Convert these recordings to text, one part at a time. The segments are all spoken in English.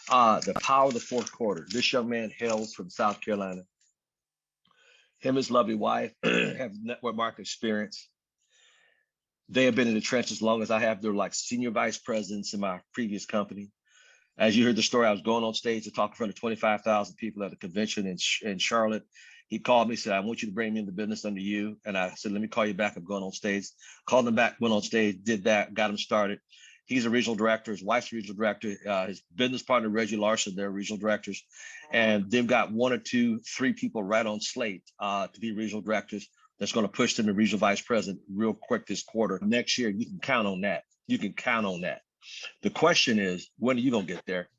The power of the fourth quarter. This young man hails from South Carolina. Him and his lovely wife have network market experience. They have been in the trenches as long as I have. They're like senior vice presidents in my previous company. As you heard the story, I was going on stage to talk in front of 25,000 people at a convention in Charlotte. He called me, said, I want you to bring me into business under you. And I said, let me call you back. I'm going on stage. Called him back, went on stage, did that, got him started. He's a regional director. His wife's a regional director. His business partner, Reggie Larson, they're regional directors. And they've got one or two, three people right on slate to be regional directors. That's going to push them to regional vice president real quick this quarter. Next year, you can count on that. You can count on that. The question is, when are you going to get there?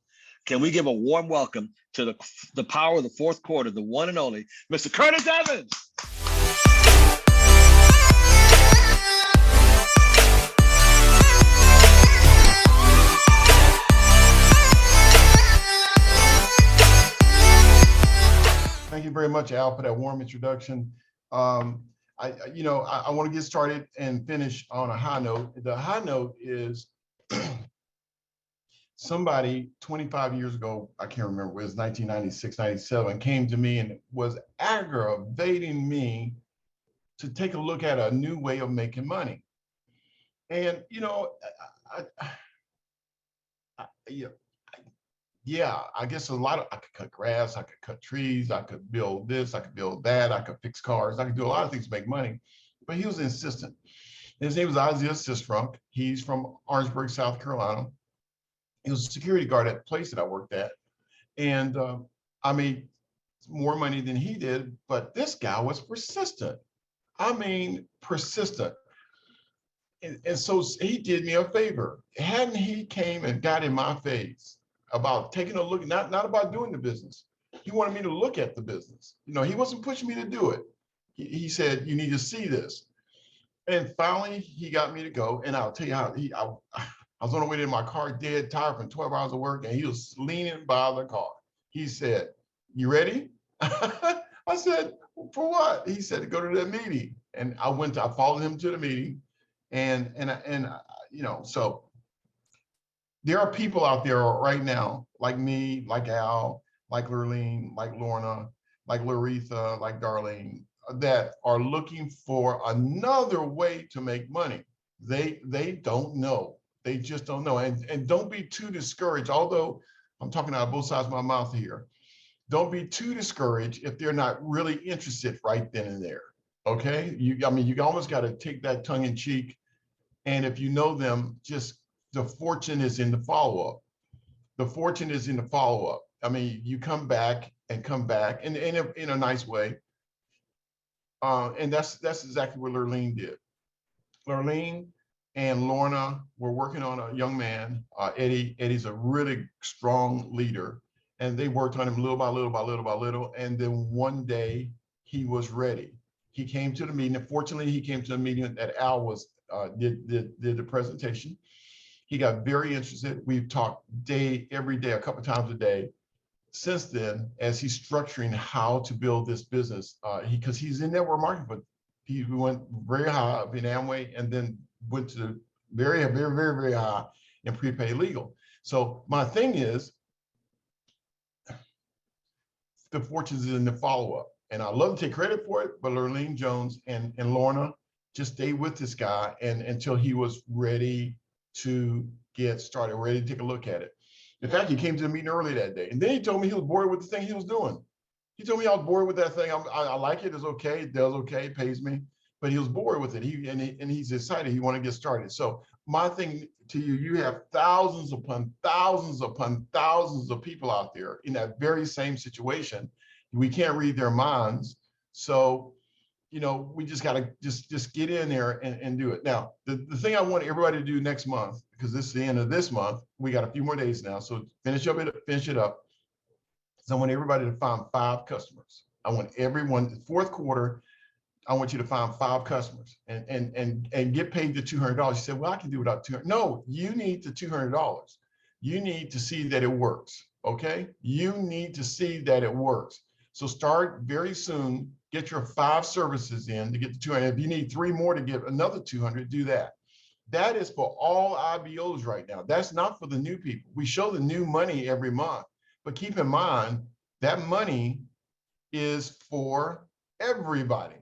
Can we give a warm welcome to the power of the fourth quarter, the one and only Mr. Curtis Evans? Thank you very much, Al, for that warm introduction. I want to get started and finish on a high note. The high note is somebody 25 years ago, I can't remember, it was 1996, 97, came to me and was aggravating me to take a look at a new way of making money. And, I guess I could cut grass, I could cut trees, I could build this, I could build that, I could fix cars, I could do a lot of things to make money, but he was insistent. His name was Isaiah Sistrunk. He's from Orangeburg, South Carolina. He was a security guard at the place that I worked at. And I made more money than he did, but this guy was persistent. I mean, persistent. And so he did me a favor. Hadn't he came and got in my face about taking a look, not about doing the business. He wanted me to look at the business. He wasn't pushing me to do it. He said, you need to see this. And finally, he got me to go. And I'll tell you how, I was on the way to my car, dead tired from 12 hours of work, and he was leaning by the car. He said, you ready? I said, for what? He said, to go to that meeting. And I followed him to the meeting. So there are people out there right now, like me, like Al, like Lurleen, like Lorna, like Laretha, like Darlene, that are looking for another way to make money. They don't know. They just don't know. And don't be too discouraged, although I'm talking out of both sides of my mouth here. Don't be too discouraged if they're not really interested right then and there. Okay? You almost got to take that tongue in cheek. And if you know them, just the fortune is in the follow-up. The fortune is in the follow-up. I mean, you come back and in a nice way. And that's exactly what Lurleen did. Lurleen and Lorna were working on a young man, Eddie. Eddie's a really strong leader. And they worked on him little by little by little by little. And then one day he was ready. He came to the meeting. And fortunately, he came to the meeting that Al was did the presentation. He got very interested. We've talked every day, a couple of times a day since then, as he's structuring how to build this business. Because he's in network marketing, but he went very high up in Amway and then went to very, very, very, very high in prepaid legal. So my thing is, the fortunes is in the follow-up. And I love to take credit for it, but Lurleen Jones and Lorna just stayed with this guy until he was ready to get started, ready to take a look at it. In fact, he came to the meeting early that day. And then he told me he was bored with the thing he was doing. He told me I was bored with that thing. I like it, it's okay, it does okay, it pays me. But he was bored with it. He's excited, he wanted to get started. So my thing to you, you have thousands upon thousands upon thousands of people out there in that very same situation. We can't read their minds. So, we just gotta just get in there and do it. Now, the thing I want everybody to do next month, because this is the end of this month, we got a few more days now. So finish it up. So I want everybody to find 5 customers. I want everyone, fourth quarter, I want you to find 5 customers and get paid the $200. You said, well, I can do without $200. No, you need the $200. You need to see that it works, okay? You need to see that it works. So start very soon, get your 5 services in to get the 200. If you need 3 more to get another 200, do that. That is for all IBOs right now. That's not for the new people. We show the new money every month, but keep in mind that money is for everybody.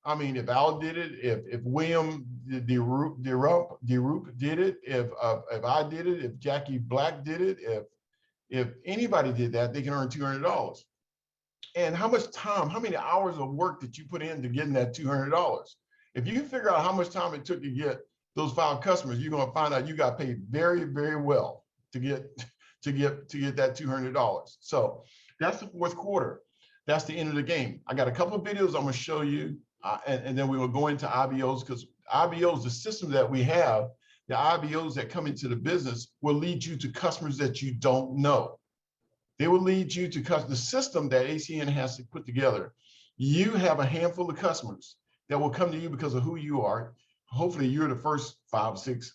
I mean, if Al did it, if William DeRoop did it, if I did it, if Jackie Black did it, if anybody did that, they can earn $200. And how much time, how many hours of work did you put into getting that $200? If you figure out how much time it took to get those 5 customers, you're going to find out you got paid very, very well to get that $200. So that's the fourth quarter. That's the end of the game. I got a couple of videos I'm going to show you, and then we will go into IBOs, because IBOs, the system that we have, the IBOs that come into the business will lead you to customers that you don't know. They will lead you to the system that ACN has to put together. You have a handful of customers that will come to you because of who you are. Hopefully you're the first 5 or 6.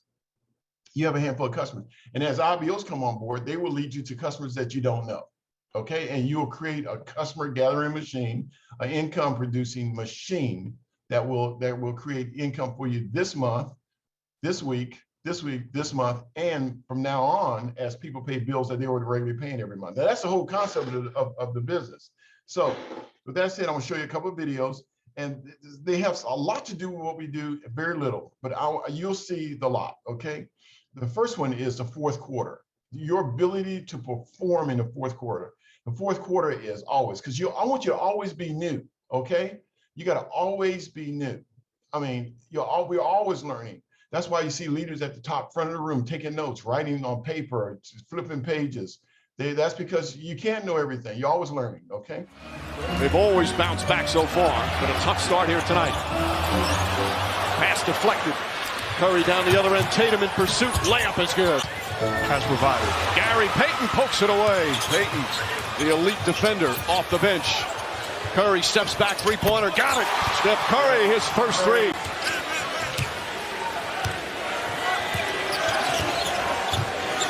You have a handful of customers. And as IBOs come on board, they will lead you to customers that you don't know. Okay, and you will create a customer gathering machine, an income producing machine that will create income for you this month, this week, this month, and from now on, as people pay bills that they were regularly paying every month. Now, that's the whole concept of the business. So with that said, I'm gonna show you a couple of videos, and they have a lot to do with what we do, very little, but you'll see the lot, okay? The first one is the fourth quarter. Your ability to perform in the fourth quarter. The fourth quarter is always, because I want you to always be new, okay? You got to always be new. I mean, we're always learning. That's why you see leaders at the top front of the room taking notes, writing on paper, flipping pages. That's because you can't know everything. You're always learning, okay? They've always bounced back so far, but a tough start here tonight. Pass deflected. Curry down the other end. Tatum in pursuit. Layup is good. Has provided. Gary Payton pokes it away. Payton, the elite defender, off the bench. Curry steps back, three-pointer, got it. Steph Curry, his first 3.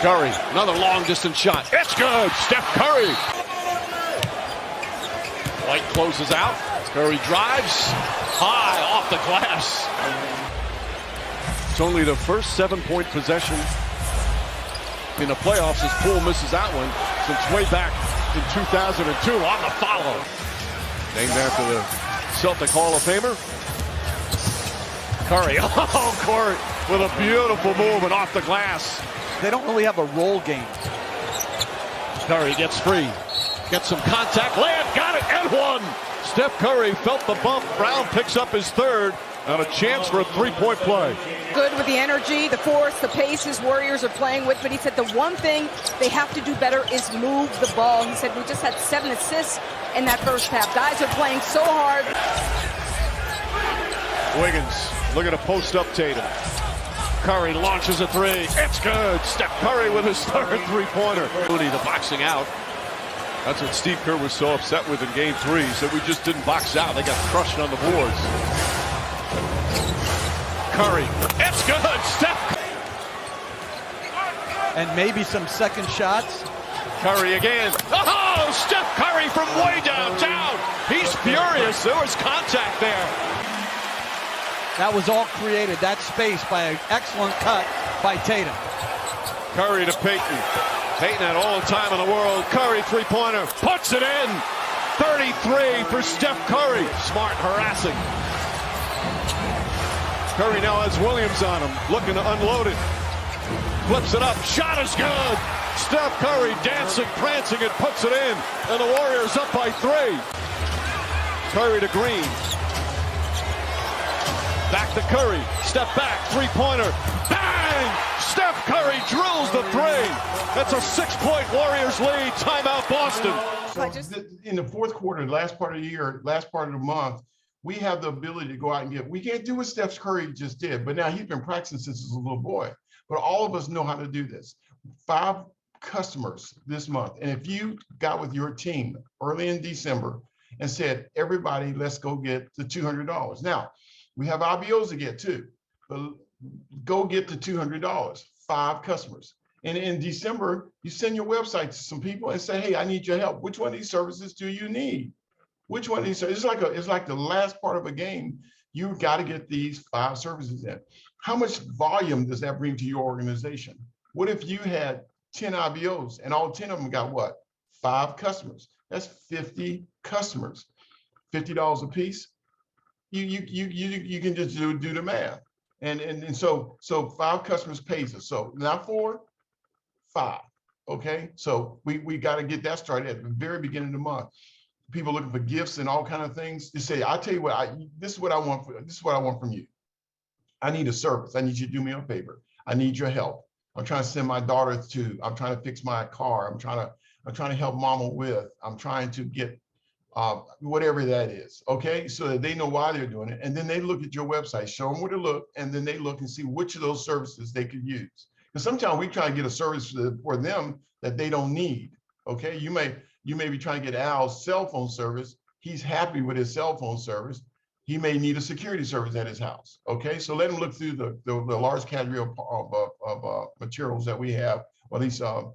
Curry, another long-distance shot. It's good. Steph Curry. White closes out. Curry drives high off the glass. It's only the first 7-point possession in the playoffs as Poole misses that one since way back in 2002 on the follow. Named after the Celtic Hall of Famer. Curry, oh, Curry with a beautiful move and off the glass. They don't really have a roll game. Curry gets free, gets some contact, layup, got it, and one. Steph Curry felt the bump. Brown picks up his 3rd and a chance for a 3-point play. Good with the energy, the force, the pace his Warriors are playing with, but he said the one thing they have to do better is move the ball. He said we just had 7 assists in that first half. Guys are playing so hard. Wiggins looking to post up Tatum. Curry launches a 3. It's good. Steph Curry with his 3rd 3-pointer. The boxing out. That's what Steve Kerr was so upset with in game 3. He said we just didn't box out. They got crushed on the boards. Curry. It's good. Steph. And maybe some second shots. Curry again. Oh, Steph Curry from way downtown. He's furious. There was contact there. That was all created, that space, by an excellent cut by Tatum. Curry to Payton. Payton had all the time in the world. Curry, 3-pointer, puts it in. 33 for Steph Curry. Smart harassing. Curry now has Williams on him, looking to unload it. Flips it up, shot is good. Steph Curry dancing, prancing, and puts it in. And the Warriors up by 3. Curry to Green. Back to Curry, step back, 3-pointer, bang! Steph Curry drills the 3. That's a 6-point Warriors lead, timeout Boston. So in the fourth quarter, last part of the year, last part of the month, we have the ability to go out and we can't do what Steph Curry just did, but now he's been practicing since he was a little boy. But all of us know how to do this. 5 customers this month. And if you got with your team early in December and said, everybody, let's go get the $200. Now, we have IBOs to get too, but go get the $200, 5 customers. And in December, you send your website to some people and say, hey, I need your help. Which one of these services do you need? Which one of these? It's like the last part of a game You got to get these 5 services in. How much volume does that bring to your organization? What if you had 10 IBOs and all 10 of them got what? 5 customers. That's 50 customers, $50 a piece. You can just do the math. And so 5 customers pays us. So not 4, 5. Okay. So we got to get that started at the very beginning of the month. People looking for gifts and all kind of things. You say, I'll tell you what, this is what I want from you. I need a service. I need you to do me a favor. I need your help. I'm trying to send my daughter I'm trying to fix my car. I'm trying to help mama with, I'm trying to get whatever that is. Okay. So that they know why they're doing it. And then they look at your website, show them where to look, and then they look and see which of those services they could use. Because sometimes we try to get a service for them that they don't need. Okay. You may be trying to get Al's cell phone service. He's happy with his cell phone service. He may need a security service at his house. Okay. So let him look through the large category of materials that we have, or these services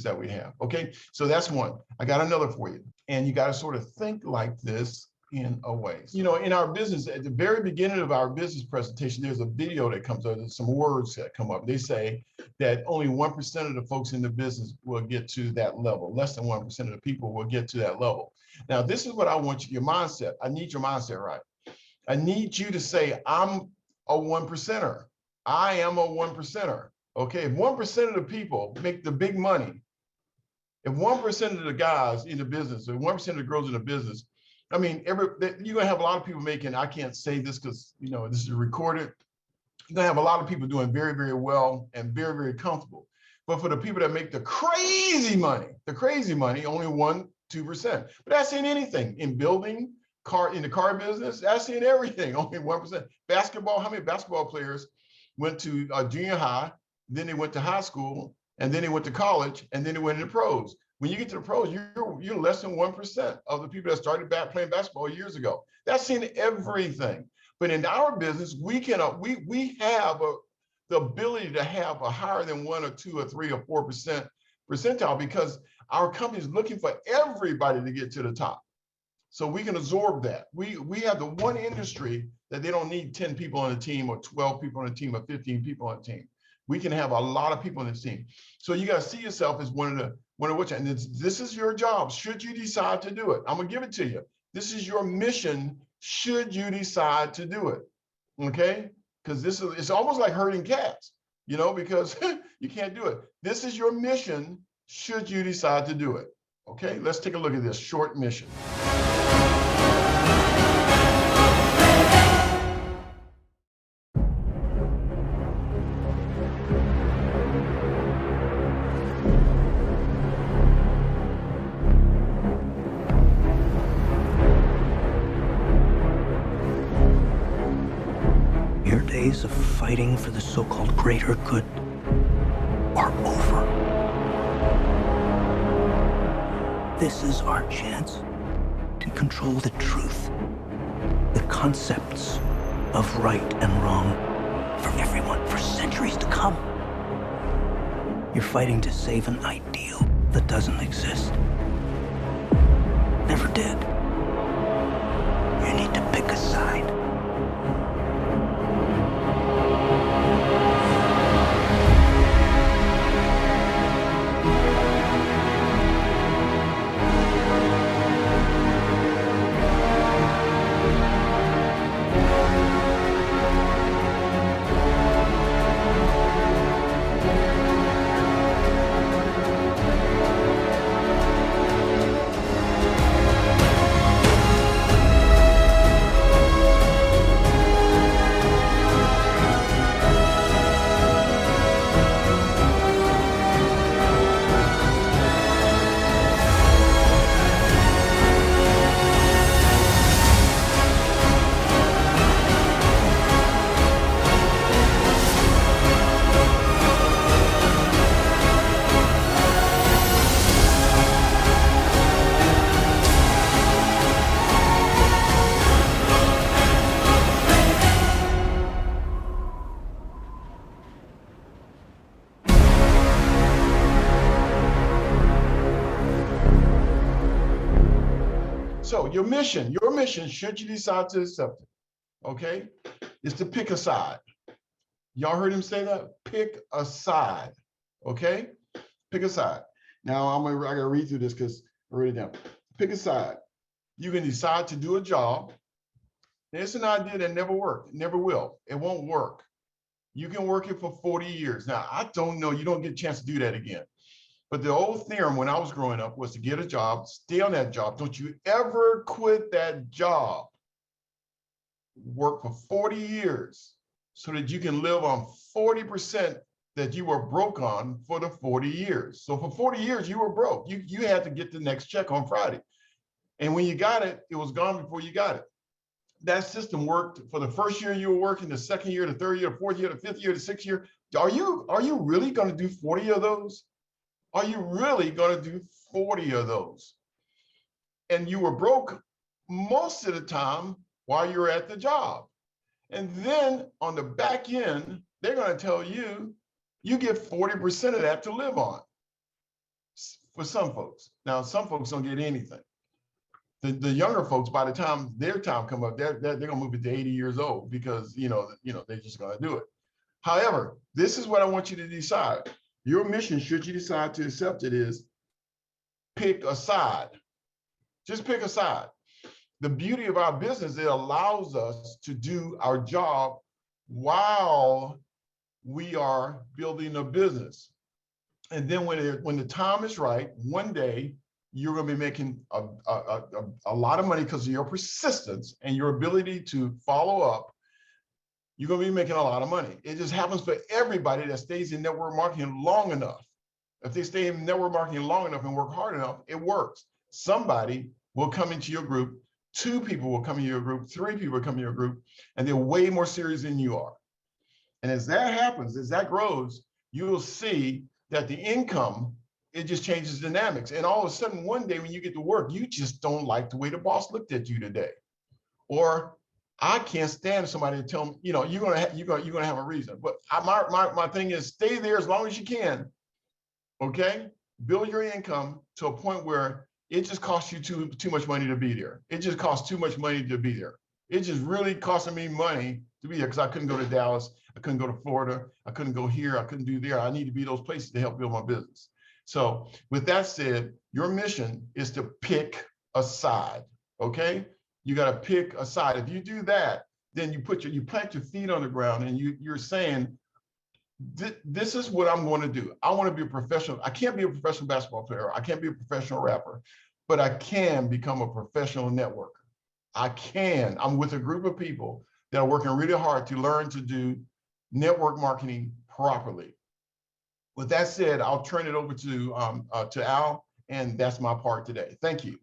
that we have. Okay. So that's one. I got another for you. And you got to sort of think like this in a way. You know, in our business, at the very beginning of our business presentation, there's a video that comes up, there's some words that come up. They say that only 1% of the folks in the business will get to that level. Less than 1% of the people will get to that level. Now, this is what I want you, your mindset. I need your mindset right. I need you to say, I'm a 1%er. I am a 1%er. Okay, if 1% of the people make the big money, if 1% of the guys in the business, if 1% of the girls in the business, I mean, you're gonna have a lot of people making, I can't say this because, you know, this is recorded. You're gonna have a lot of people doing very, very well and very, very comfortable. But for the people that make the crazy money, only 1%, 2%. But that's in anything, in building, in the car business, that's in everything, only 1%. Basketball, how many basketball players went to junior high, then they went to high school, and then they went to college, and then they went into pros? When you get to the pros, you're less than 1% of the people that started playing basketball years ago. That's in everything. But in our business, we have the ability to have a higher than 1 or 2 or 3 or 4% percentile, because our company is looking for everybody to get to the top. So we can absorb that. We have the one industry that they don't need 10 people on a team or 12 people on a team or 15 people on a team. We can have a lot of people on this team. So you got to see yourself as one of which, and this is your job. Should you decide to do it, I'm gonna give it to you. This is your mission. Should you decide to do it, okay? Because it's almost like herding cats, you know, because you can't do it. This is your mission. Should you decide to do it, okay? Let's take a look at this short mission. Your days of fighting for the so-called greater good are over. This is our chance to control the truth, the concepts of right and wrong for everyone for centuries to come. You're fighting to save an ideal that doesn't exist. Never did. You need to pick a side. So your mission, should you decide to accept it, okay, is to pick a side. Y'all heard him say that? Pick a side, okay? Pick a side. Now I gotta read through this because I wrote it down. Pick a side. You can decide to do a job. It's an idea that never worked, never will. It won't work. You can work it for 40 years. Now, I don't know, you don't get a chance to do that again. But the old theorem when I was growing up was to get a job, stay on that job. Don't you ever quit that job. Work for 40 years so that you can live on 40% that you were broke on for the 40 years. So for 40 years, you were broke. You had to get the next check on Friday. And when you got it, it was gone before you got it. That system worked for the first year you were working, the second year, the third year, the fourth year, the fifth year, the sixth year. Are you really going to do 40 of those? Are you really going to do 40 of those? And you were broke most of the time while you're at the job. And then on the back end, they're going to tell you, you get 40% of that to live on for some folks. Now, some folks don't get anything. The younger folks, by the time their time come up, they're gonna move it to 80 years old because they're just gonna do it. However, this is what I want you to decide. Your mission, should you decide to accept it, is pick a side. Just pick a side. The beauty of our business, it allows us to do our job while we are building a business. And then when the time is right, one day, you're going to be making a lot of money because of your persistence and your ability to follow up. You're going to be making a lot of money. It just happens for everybody that stays in network marketing long enough. If they stay in network marketing long enough and work hard enough, it works. Somebody will come into your group, 2 people will come into your group, 3 people will come into your group, and they're way more serious than you are. And as that happens, as that grows, you will see that the income, it just changes dynamics. And all of a sudden, one day when you get to work, you just don't like the way the boss looked at you today. Or I can't stand somebody to tell me, you're gonna have a reason. But my thing is, stay there as long as you can. Okay? Build your income to a point where it just costs you too much money to be there. It just costs too much money to be there. It just really costing me money to be there because I couldn't go to Dallas, I couldn't go to Florida, I couldn't go here, I couldn't do there. I need to be those places to help build my business. So with that said, your mission is to pick a side, okay? You got to pick a side. If you do that, then you plant your feet on the ground and you're saying, this is what I'm going to do. I want to be a professional. I can't be a professional basketball player. I can't be a professional rapper, but I can become a professional networker. I can. I'm with a group of people that are working really hard to learn to do network marketing properly. With that said, I'll turn it over to Al, and that's my part today. Thank you.